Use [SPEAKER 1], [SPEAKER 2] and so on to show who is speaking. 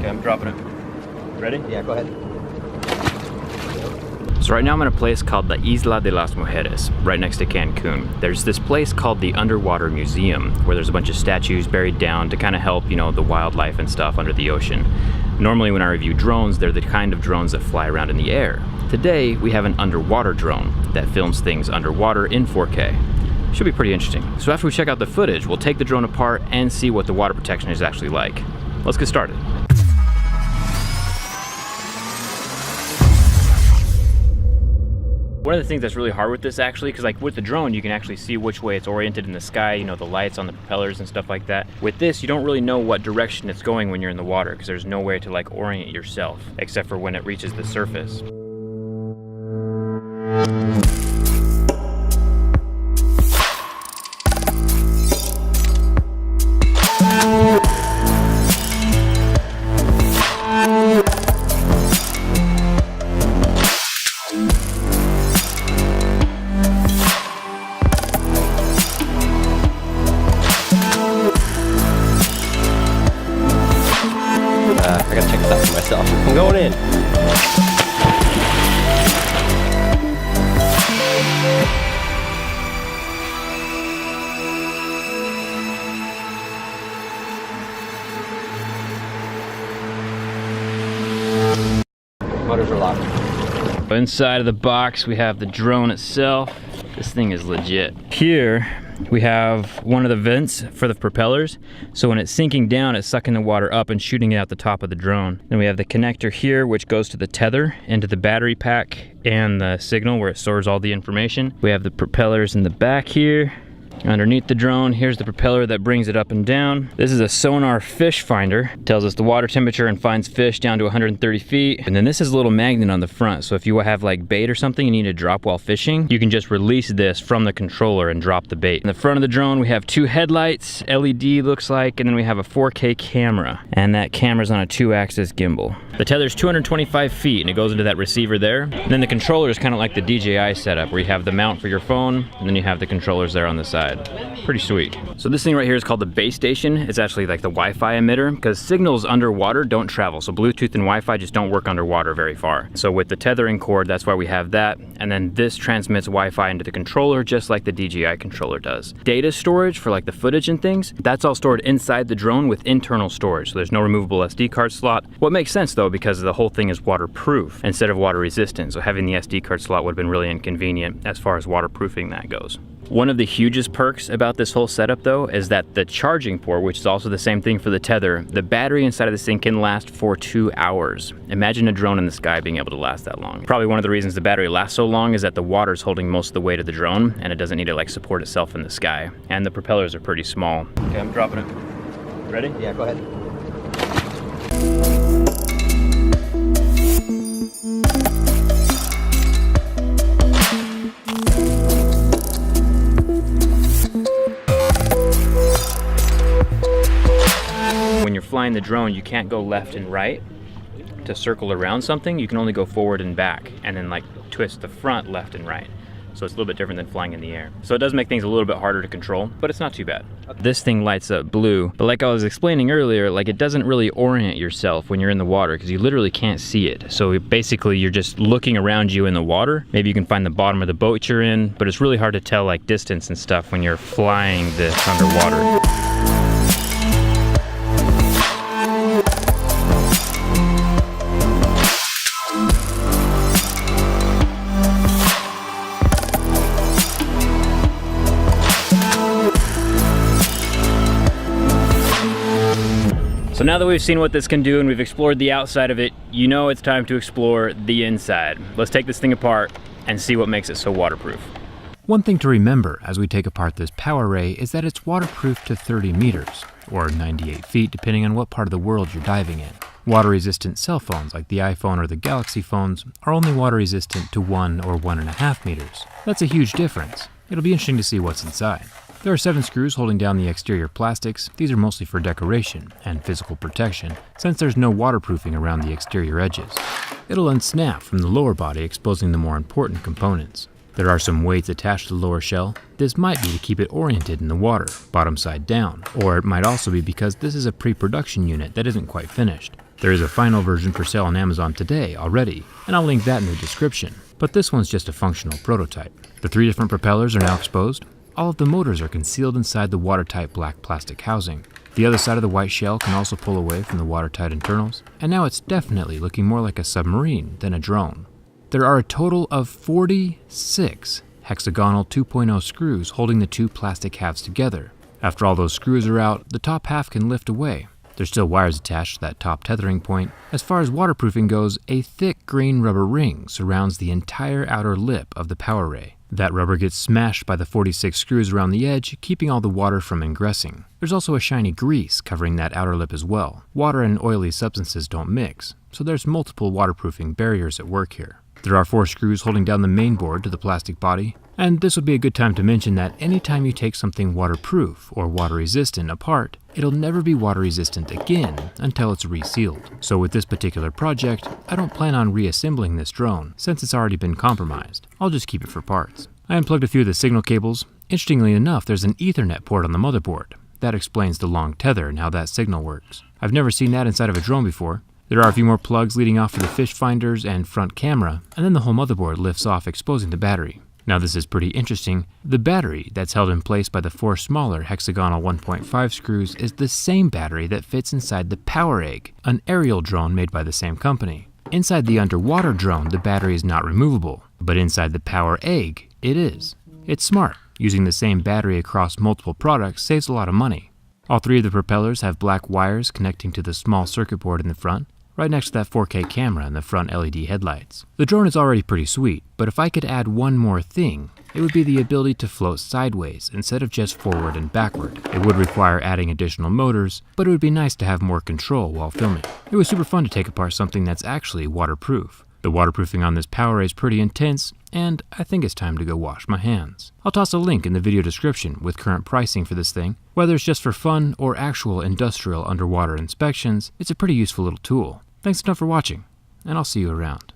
[SPEAKER 1] Okay, I'm dropping it. Ready?
[SPEAKER 2] Yeah, go ahead.
[SPEAKER 1] So right now I'm in a place called the Isla de las Mujeres, right next to Cancun. There's this place called the Underwater Museum, where there's a bunch of statues buried down to kind of help, the wildlife and stuff under the ocean. Normally when I review drones, they're the kind of drones that fly around in the air. Today, we have an underwater drone that films things underwater in 4K. Should be pretty interesting. So after we check out the footage, we'll take the drone apart and see what the water protection is actually like. Let's get started. One of the things that's really hard with this actually, because like with the drone, you can actually see which way it's oriented in the sky, the lights on the propellers and stuff like that. With this, you don't really know what direction it's going when you're in the water, because there's no way to like orient yourself, except for when it reaches the surface.
[SPEAKER 2] I gotta check this out for myself. I'm going in. Motors are locked.
[SPEAKER 1] Inside of the box, we have the drone itself. This thing is legit. Here, we have one of the vents for the propellers. So when it's sinking down, it's sucking the water up and shooting it out the top of the drone. Then we have the connector here, which goes to the tether, into the battery pack and the signal where it stores all the information. We have the propellers in the back here. Underneath the drone, here's the propeller that brings it up and down. This is a sonar fish finder. It tells us the water temperature and finds fish down to 130 feet. And then this is a little magnet on the front. So if you have like bait or something you need to drop while fishing, you can just release this from the controller and drop the bait. In the front of the drone, we have two headlights, LED looks like, and then we have a 4K camera. And that camera's on a 2-axis gimbal. The tether's 225 feet and it goes into that receiver there. And then the controller is kind of like the DJI setup where you have the mount for your phone and then you have the controllers there on the side. Pretty sweet. So this thing right here is called the base station. It's actually like the Wi-Fi emitter because signals underwater don't travel. So Bluetooth and Wi-Fi just don't work underwater very far. So with the tethering cord, that's why we have that. And then this transmits Wi-Fi into the controller just like the DJI controller does. Data storage for like the footage and things, that's all stored inside the drone with internal storage. So there's no removable SD card slot. What makes sense though, because the whole thing is waterproof instead of water resistant. So having the SD card slot would have been really inconvenient as far as waterproofing that goes. One of the hugest perks about this whole setup though is that the charging port, which is also the same thing for the tether, the battery inside of this thing can last for 2 hours. Imagine a drone in the sky being able to last that long. Probably one of the reasons the battery lasts so long is that the water's holding most of the weight of the drone and it doesn't need to like support itself in the sky. And the propellers are pretty small. Okay, I'm dropping it. Ready?
[SPEAKER 2] Yeah, go ahead.
[SPEAKER 1] When you're flying the drone, you can't go left and right to circle around something. You can only go forward and back and then like twist the front left and right. So it's a little bit different than flying in the air. So it does make things a little bit harder to control, but it's not too bad. This thing lights up blue, but like I was explaining earlier, like it doesn't really orient yourself when you're in the water because you literally can't see it. So basically you're just looking around you in the water. Maybe you can find the bottom of the boat you're in, but it's really hard to tell like distance and stuff when you're flying this underwater. So now that we've seen what this can do and we've explored the outside of it, you know it's time to explore the inside. Let's take this thing apart and see what makes it so waterproof.
[SPEAKER 3] One thing to remember as we take apart this power ray is that it's waterproof to 30 meters, or 98 feet depending on what part of the world you're diving in. Water-resistant cell phones like the iPhone or the Galaxy phones are only water-resistant to 1 or 1.5 meters. That's a huge difference. It'll be interesting to see what's inside. There are 7 screws holding down the exterior plastics. These are mostly for decoration and physical protection, since there's no waterproofing around the exterior edges. It'll unsnap from the lower body, exposing the more important components. There are some weights attached to the lower shell. This might be to keep it oriented in the water, bottom side down, or it might also be because this is a pre-production unit that isn't quite finished. There is a final version for sale on Amazon today already, and I'll link that in the description. But this one's just a functional prototype. The 3 different propellers are now exposed. All of the motors are concealed inside the watertight black plastic housing. The other side of the white shell can also pull away from the watertight internals, and now it's definitely looking more like a submarine than a drone. There are a total of 46 hexagonal 2.0 screws holding the 2 plastic halves together. After all those screws are out, the top half can lift away. There's still wires attached to that top tethering point. As far as waterproofing goes, a thick green rubber ring surrounds the entire outer lip of the power ray. That rubber gets smashed by the 46 screws around the edge, keeping all the water from ingressing. There's also a shiny grease covering that outer lip as well. Water and oily substances don't mix, so there's multiple waterproofing barriers at work here. There are 4 screws holding down the main board to the plastic body, and this would be a good time to mention that anytime you take something waterproof or water resistant apart, it'll never be water resistant again until it's resealed. So with this particular project, I don't plan on reassembling this drone since it's already been compromised. I'll just keep it for parts. I unplugged a few of the signal cables. Interestingly enough, there's an Ethernet port on the motherboard. That explains the long tether and how that signal works. I've never seen that inside of a drone before. There are a few more plugs leading off for the fish finders and front camera, and then the whole motherboard lifts off, exposing the battery. Now this is pretty interesting. The battery that's held in place by the 4 smaller hexagonal 1.5 screws is the same battery that fits inside the Power Egg, an aerial drone made by the same company. Inside the underwater drone, the battery is not removable, but inside the Power Egg, it is. It's smart. Using the same battery across multiple products saves a lot of money. All 3 of the propellers have black wires connecting to the small circuit board in the front, right next to that 4K camera and the front LED headlights. The drone is already pretty sweet, but if I could add one more thing, it would be the ability to float sideways instead of just forward and backward. It would require adding additional motors, but it would be nice to have more control while filming. It was super fun to take apart something that's actually waterproof. The waterproofing on this power ray is pretty intense, and I think it's time to go wash my hands. I'll toss a link in the video description with current pricing for this thing. Whether it's just for fun or actual industrial underwater inspections, it's a pretty useful little tool. Thanks a ton for watching, and I'll see you around.